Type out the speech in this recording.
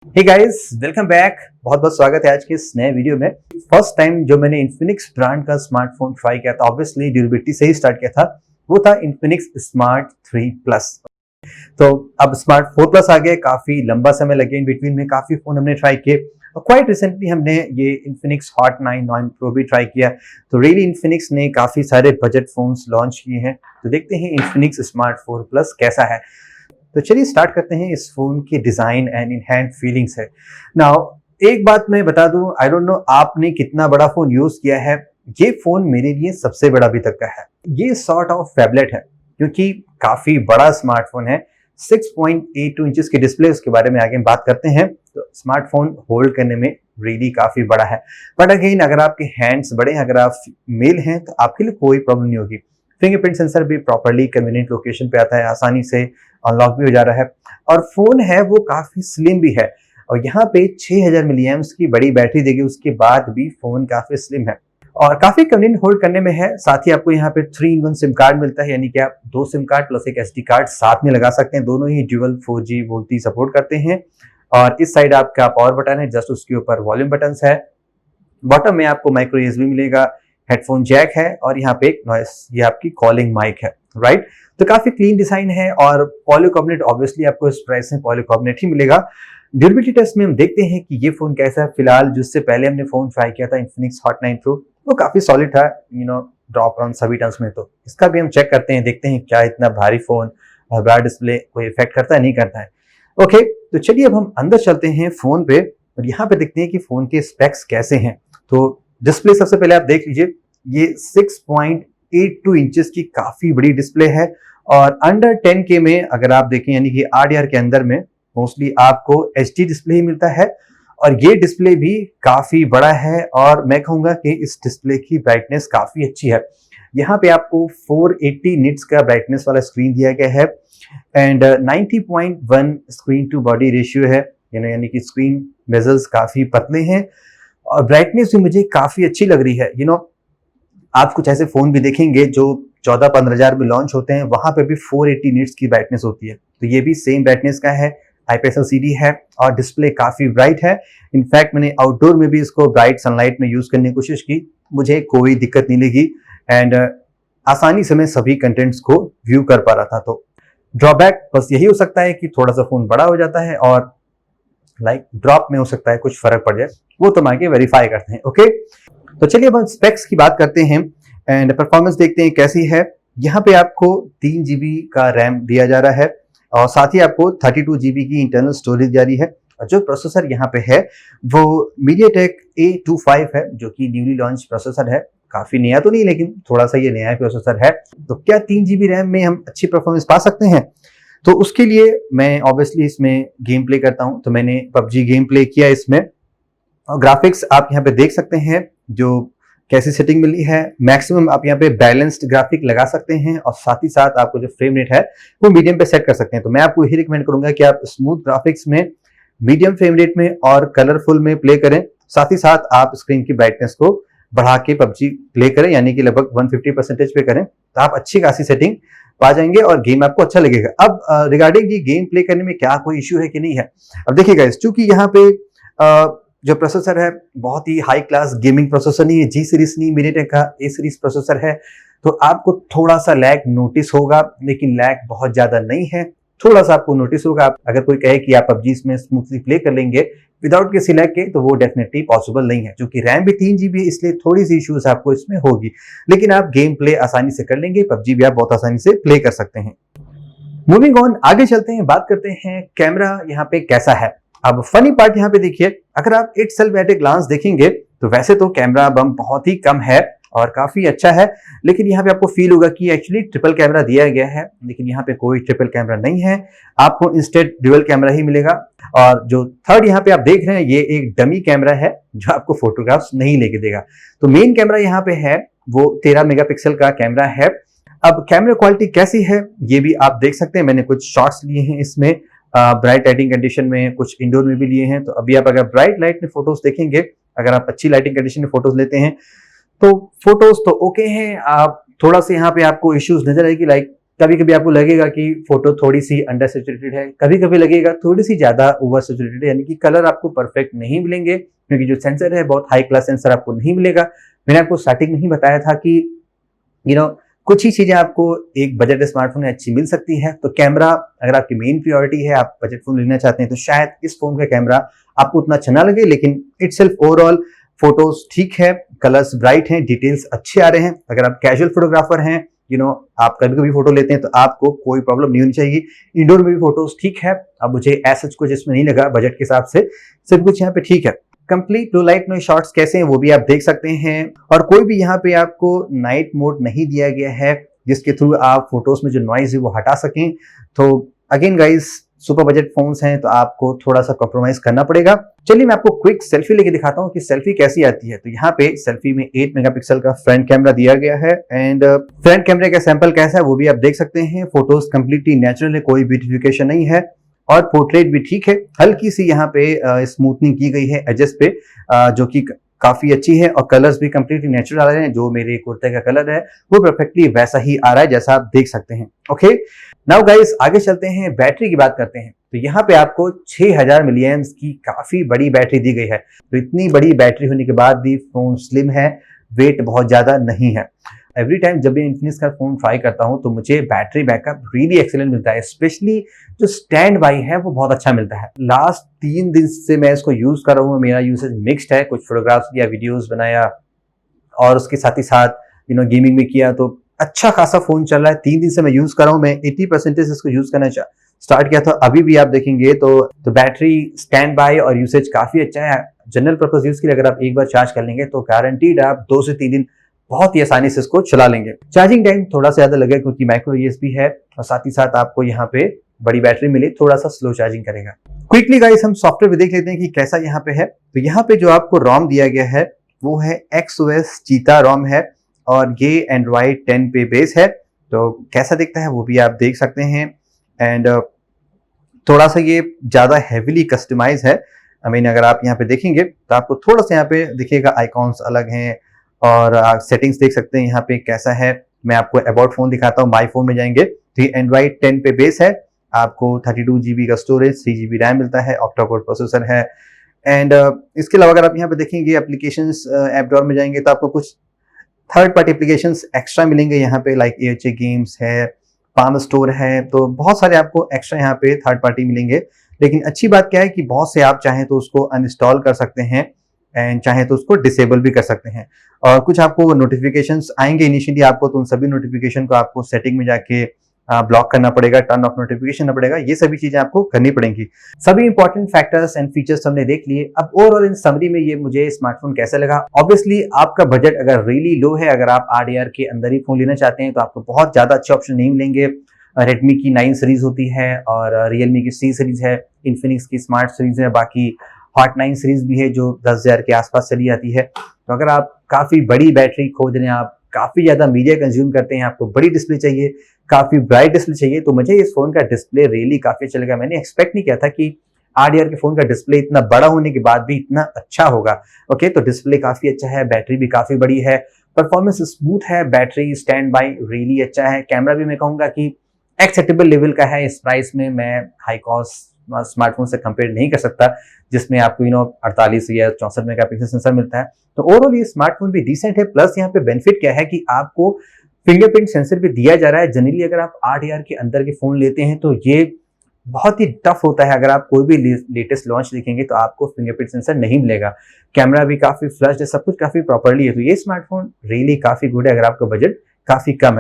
Hey guys, welcome back. बहुत बहुत स्वागत है आज के इस नए वीडियो में। फर्स्ट टाइम जो मैंने इन्फिनिक्स ब्रांड का स्मार्टफोन ट्राई किया था, ऑब्वियसली ड्यूरेबिलिटी से ही स्टार्ट किया था, वो था इन्फिनिक्स स्मार्ट 3 प्लस। तो अब स्मार्ट 4 प्लस आ गए, काफी लंबा समय लगे इन बिटवीन में, काफी फोन हमने ट्राई किए और क्वाइट रिसेंटली हमने ये इन्फिनिक्स हॉट 9 प्रो भी ट्राई किया। तो रियली इन्फिनिक्स ने काफी सारे बजट फोन्स लॉन्च किए हैं। तो देखते हैं इन्फिनिक्स स्मार्ट 4 प्लस कैसा है। तो चलिए स्टार्ट करते हैं इस फोन की design and in hand feelings है। नाउ एक बात मैं बता दूं, आई डोंट नो आपने कितना बड़ा फोन यूज किया है, ये फोन मेरे लिए सबसे बड़ा अभी तक का है। ये सॉर्ट ऑफ फैबलेट है क्योंकि काफी बड़ा स्मार्टफोन है। 6.82 इंचेस की डिस्प्ले, उसके बारे में आगे बात करते हैं। तो स्मार्टफोन होल्ड करने में रियली काफी बड़ा है, बट अगेन अगर आपके हैंड्स बड़े हैं, अगर आप मेल हैं तो आपके लिए कोई प्रॉब्लम नहीं होगी। फिंगरप्रिंट सेंसर भी प्रॉपर्ली कन्वीनियंट लोकेशन पे आता है, आसानी से अनलॉक भी हो जा रहा है और फोन है वो काफी स्लिम भी है। और यहाँ पे 6000 मिली एम्प्स की बड़ी बैटरी देगी, उसके बाद भी फोन काफी स्लिम है और काफी कन्वीनियंट होल्ड करने में है। साथ ही आपको यहाँ पे 3-in-1 सिम कार्ड मिलता है, यानी कि आप 2 सिम कार्ड प्लस एक SD कार्ड साथ में लगा सकते हैं। दोनों ही ड्यूअल 4G बोलती सपोर्ट करते हैं। और इस साइड आपका पावर बटन है, जस्ट उसके ऊपर वॉल्यूम बटन है। बॉटम में आपको माइक्रो USB मिलेगा, हेडफोन जैक है और यहाँ पे एक नॉइस, ये आपकी कॉलिंग माइक है, राइट। तो काफी क्लीन डिजाइन है और पॉलीकार्बोनेट, ऑब्वियसली आपको इस प्राइस में पॉलीकार्बोनेट ही मिलेगा। ड्यूरेबिलिटी टेस्ट में हम देखते हैं कि ये फोन कैसा है। फिलहाल जिससे पहले हमने फोन ट्राई किया था इन्फिनिक्स हॉट 9 प्रो, वो काफी सॉलिड था, ड्रॉप ऑन सभी टर्म्स में। तो इसका भी हम चेक करते हैं, देखते हैं क्या इतना भारी फोन और बड़ा डिस्प्ले कोई इफेक्ट करता है नहीं करता है। ओके, तो चलिए अब हम अंदर चलते हैं फोन पे और यहाँ पे देखते हैं कि फोन के स्पेक्स कैसे हैं। तो डिस्प्ले सबसे पहले आप देख लीजिए, ये 6.82 इंचेस की काफी बड़ी डिस्प्ले है और अंडर 10K में अगर आप देखें, यानी कि RDR के अंदर में मोस्टली आपको HD डिस्प्ले ही मिलता है और ये डिस्प्ले भी काफी बड़ा है और मैं कहूंगा कि इस डिस्प्ले की ब्राइटनेस काफी अच्छी है। यहाँ पे आपको 480 निट्स का ब्राइटनेस वाला स्क्रीन दिया गया है and 90.1 screen to body ratio है, यानी कि स्क्रीन बेजल्स काफी पतले हैं और ब्राइटनेस भी मुझे काफी अच्छी लग रही है। आप कुछ ऐसे फोन भी देखेंगे जो 14-15 हजार में लॉन्च होते हैं, वहां पे भी 480 निट्स की ब्राइटनेस होती है। तो ये भी सेम ब्राइटनेस का है, IPS LCD है और डिस्प्ले काफी ब्राइट है। इनफैक्ट मैंने आउटडोर में भी इसको ब्राइट सनलाइट में यूज करने की कोशिश की, मुझे कोई दिक्कत नहीं लगी एंड आसानी से मैं सभी कंटेंट्स को व्यू कर पा रहा था। तो ड्रॉबैक बस यही हो सकता है कि थोड़ा सा फोन बड़ा हो जाता है और ड्रॉप में हो सकता है कुछ फर्क पड़ जाए, वो तो आगे वेरीफाई करते हैं। ओके, तो चलिए अब हम स्पेक्स की बात करते हैं एंड परफॉर्मेंस देखते हैं कैसी है। यहाँ पे आपको 3 GB का रैम दिया जा रहा है और साथ ही आपको 32 GB की इंटरनल स्टोरेज जा रही है। और जो प्रोसेसर यहाँ पे है वो MediaTek A25 है, जो कि न्यूली लॉन्च प्रोसेसर है। काफी नया तो नहीं, लेकिन थोड़ा सा ये नया प्रोसेसर है। तो क्या 3 GB रैम में हम अच्छी परफॉर्मेंस पा सकते हैं? तो उसके लिए मैं ऑब्वियसली इसमें गेम प्ले करता हूं, तो मैंने PUBG गेम प्ले किया इसमें और ग्राफिक्स आप यहाँ पे देख सकते हैं जो कैसी सेटिंग मिली है। मैक्सिमम आप यहाँ पे बैलेंस्ड ग्राफिक लगा सकते हैं और साथ ही साथ आपको जो फ्रेम रेट है वो मीडियम पे सेट कर सकते हैं। तो मैं आपको यही रिकमेंड करूंगा कि आप स्मूथ ग्राफिक्स में, मीडियम फ्रेम रेट में और कलरफुल में प्ले करें। साथ ही साथ आप स्क्रीन की ब्राइटनेस को बढ़ा के PUBG प्ले करें, यानी कि लगभग 150% पे करें, तो आप अच्छी खासी सेटिंग पा जाएंगे और गेम आपको अच्छा लगेगा। अब रिगार्डिंग ये गेम प्ले करने में क्या कोई इश्यू है कि नहीं है, अब देखिएगा, चूंकि यहाँ पे जो प्रोसेसर है बहुत ही हाई क्लास गेमिंग प्रोसेसर नहीं है, G सीरीज नहीं, MediaTek का A सीरीज प्रोसेसर है, तो आपको थोड़ा सा लैग नोटिस होगा, लेकिन लैग बहुत ज्यादा नहीं है, थोड़ा सा आपको नोटिस होगा। अगर कोई कहे कि आप PUBG इसमें स्मूथली प्ले कर लेंगे विदाउट किसी लैग के, तो वो डेफिनेटली पॉसिबल नहीं है, क्योंकि रैम भी 3 GB है, इसलिए थोड़ी सी इश्यूज आपको इसमें होगी, लेकिन आप गेम प्ले आसानी से कर लेंगे। PUBG भी आप बहुत आसानी से प्ले कर सकते हैं। मूविंग ऑन, आगे चलते हैं, बात करते हैं कैमरा यहाँ पे कैसा है। अब फनी पार्ट यहाँ पे देखिए, अगर आप itself at a glance देखेंगे तो वैसे तो कैमरा बम बहुत ही कम है और काफी अच्छा है, लेकिन यहाँ पे आपको फील होगा कि एक्चुअली ट्रिपल कैमरा दिया गया है, लेकिन यहाँ पे कोई ट्रिपल कैमरा नहीं है, आपको इंस्टेड ड्यूअल कैमरा ही मिलेगा। और जो थर्ड यहाँ पे आप देख रहे हैं, ये एक डमी कैमरा है जो आपको फोटोग्राफ्स नहीं लेके देगा। तो मेन कैमरा यहाँ पे है वो 13 मेगापिक्सल का कैमरा है। अब कैमरा क्वालिटी कैसी है ये भी आप देख सकते हैं, मैंने कुछ शॉट्स लिए हैं इसमें ब्राइट लाइटिंग कंडीशन में, कुछ इंडोर में भी लिए हैं। तो अभी आप अगर ब्राइट लाइट में फोटोज देखेंगे, अगर आप अच्छी लाइटिंग कंडीशन में फोटोज लेते हैं तो फोटोज तो ओके हैं। आप थोड़ा सा यहाँ पे आपको इश्यूज नजर आएगी, लाइक कभी कभी आपको लगेगा कि फोटो थोड़ी सी अंडर सेचुरेटेड है, कभी कभी लगेगा थोड़ी सी ज्यादा ओवर सेचुरेटेड है, यानी कि कलर आपको परफेक्ट नहीं मिलेंगे क्योंकि जो सेंसर है बहुत हाई क्लास सेंसर आपको नहीं मिलेगा। मैंने आपको स्टार्टिंग में ही बताया था कि कुछ ही चीजें आपको एक बजट स्मार्टफोन में अच्छी मिल सकती है। तो कैमरा अगर आपकी मेन प्रायोरिटी है, आप बजट फोन लेना चाहते हैं, तो शायद इस फोन का कैमरा आपको उतना अच्छा ना लगे, लेकिन इटसेल्फ ओवरऑल फोटोज ठीक है, कलर्स ब्राइट हैं, डिटेल्स अच्छे आ रहे हैं। अगर आप कैजुअल फोटोग्राफर हैं, आप कभी कभी फोटो लेते हैं, तो आपको कोई प्रॉब्लम नहीं होनी चाहिए। इंडोर में भी फोटोज ठीक है। अब मुझे ऐसा कुछ इसमें नहीं लगा, बजट के हिसाब से सब कुछ यहाँ पे ठीक है। Complete low light no shots कैसे हैं वो भी आप देख सकते हैं, और कोई भी यहाँ पे आपको नाइट मोड नहीं दिया गया है जिसके थ्रू आप फोटोज में जो नॉइज है वो हटा सकें। तो again guys, super budget phones हैं तो आपको थोड़ा सा कॉम्प्रोमाइज करना पड़ेगा। चलिए मैं आपको क्विक सेल्फी लेके दिखाता हूँ कि सेल्फी कैसी आती है। तो यहाँ पे सेल्फी में 8 मेगापिक्सल का फ्रंट कैमरा दिया गया है, एंड फ्रंट कैमरे का सैंपल कैसा है वो भी आप देख सकते हैं। फोटोज कंप्लीटली नेचुरल है, कोई ब्यूटिफिकेशन नहीं है, और पोर्ट्रेट भी ठीक है। हल्की सी यहाँ पे स्मूथनिंग की गई है एजेस पे, जो कि काफी अच्छी है, और कलर्स भी कंप्लीटली नेचुरल आ रहे हैं। जो मेरे कुर्ते का कलर है वो परफेक्टली वैसा ही आ रहा है जैसा आप देख सकते हैं। ओके, नाउ गाइस आगे चलते हैं, बैटरी की बात करते हैं। तो यहाँ पे आपको 6000 मिली एम्प्स की काफी बड़ी बैटरी दी गई है। तो इतनी बड़ी बैटरी होने के बाद भी फोन स्लिम है, वेट बहुत ज्यादा नहीं है। एवरी टाइम जब भी इन्फिनिक्स का फोन ट्राई करता हूं तो मुझे बैटरी बैकअप रियली एक्सीलेंट मिलता है, स्पेशली जो स्टैंड बाई है वो बहुत अच्छा मिलता है। लास्ट 3 दिन से मैं इसको यूज कर रहा हूँ। मेरा यूसेज मिक्स्ड है, कुछ फोटोग्राफ्स किया, वीडियोस बनाया, और उसके साथ ही साथ गेमिंग भी किया, तो अच्छा खासा फोन चल रहा है। 3 दिन से मैं यूज कर रहा हूँ। मैं 80% इसको यूज करना स्टार्ट किया था, अभी भी आप देखेंगे तो बैटरी स्टैंड बाय और यूसेज काफी अच्छा है। जनरल पर्पज यूज के लिए अगर आप एक बार चार्ज कर लेंगे तो गारंटीड आप 2 से 3 दिन बहुत ही आसानी से इसको चला लेंगे। चार्जिंग टाइम थोड़ा सा ज्यादा लगेगा क्योंकि माइक्रो यूएसबी है, और साथ ही साथ आपको यहाँ पे बड़ी बैटरी मिली, थोड़ा सा स्लो चार्जिंग करेगा। क्विकली गाइस हम सॉफ्टवेयर भी देख लेते हैं कि कैसा यहाँ पे है। तो यहाँ पे जो आपको रोम दिया गया है वो है XOS चीता रोम है, और ये एंड्रॉइड 10 पे बेस है। तो कैसा दिखता है वो भी आप देख सकते हैं, एंड थोड़ा सा ये ज्यादा हैवीली कस्टमाइज है। अगर आप यहाँ पे देखेंगे तो आपको थोड़ा सा यहाँ पे दिखेगा आइकॉन्स अलग हैं, और सेटिंग्स देख सकते हैं यहाँ पे कैसा है। मैं आपको अबाउट फोन दिखाता हूँ, माई फोन में जाएंगे तो ये एंड्रॉइड 10 पे बेस है। आपको 32 GB का स्टोरेज, 3 GB रैम मिलता है, ऑक्टा कोर प्रोसेसर है, एंड इसके अलावा अगर आप यहाँ पे देखेंगे एप्लीकेशंस ऐप ड्रॉअर में जाएंगे तो आपको कुछ थर्ड पार्टी एप्लीकेशंस एक्स्ट्रा मिलेंगे यहाँ पे, लाइक AHA गेम्स है, पाम स्टोर है, तो बहुत सारे आपको एक्स्ट्रा यहाँ पे थर्ड पार्टी मिलेंगे। लेकिन अच्छी बात क्या है कि बहुत से आप चाहें तो उसको अनइंस्टॉल कर सकते हैं, एंड चाहे तो उसको डिसेबल भी कर सकते हैं। और कुछ आपको नोटिफिकेशंस आएंगे इनिशियली आपको, तो उन सभी नोटिफिकेशन को आपको सेटिंग में जाके ब्लॉक करना पड़ेगा, टर्न ऑफ नोटिफिकेशन करना पड़ेगा। ये सभी चीजें आपको करनी पड़ेंगी। सभी इंपॉर्टेंट फैक्टर्स एंड फीचर्स हमने देख लिए। अब ओवरऑल इन समरी में ये मुझे स्मार्टफोन कैसा लगा। ऑब्वियसली आपका बजट अगर रियली लो है, अगर आप RDR के अंदर ही फोन लेना चाहते हैं, तो आपको बहुत ज्यादा अच्छे ऑप्शन नहीं मिलेंगे। रेडमी की 9 सीरीज होती है, और रियलमी की C सीरीज है, इन्फिनिक्स की स्मार्ट सीरीज है, बाकी हॉट 9 सीरीज भी है जो 10,000 के आसपास चली आती है। तो अगर आप काफी बड़ी बैटरी खोज रहे हैं, आप काफी ज्यादा मीडिया कंज्यूम करते हैं, आपको बड़ी डिस्प्ले चाहिए, काफी ब्राइट डिस्प्ले चाहिए, तो मुझे इस फोन का डिस्प्ले रियली काफी अच्छा लगा। मैंने एक्सपेक्ट नहीं किया था कि RDR के फोन का डिस्प्ले इतना बड़ा होने के बाद भी इतना अच्छा होगा। ओके, तो डिस्प्ले काफी अच्छा है, बैटरी भी काफी बड़ी है, परफॉर्मेंस स्मूथ है, बैटरी स्टैंड बाय रियली अच्छा है। कैमरा भी मैं कहूंगा कि एक्सेप्टेबल लेवल का है। इस प्राइस में मैं हाई कॉस्ट स्मार्टफोन से कंपेयर नहीं कर सकता जिसमें आपको 48 या 64 मेगापिक्सल सेंसर मिलता है। तो ओवरऑल ये स्मार्टफोन भी डिसेंट है। प्लस यहाँ पे बेनिफिट क्या है कि आपको फिंगरप्रिंट सेंसर भी दिया जा रहा है। जनरली अगर आप RDR के अंदर के फोन लेते हैं तो ये बहुत ही टफ होता है। अगर आप कोई भी लेटेस्ट लॉन्च देखेंगे तो आपको फिंगरप्रिंट सेंसर नहीं मिलेगा। कैमरा भी काफी फ्लश है, सब कुछ काफी प्रॉपर्ली है। तो ये स्मार्टफोन रियली काफी गुड है अगर आपका बजट काफी कम है।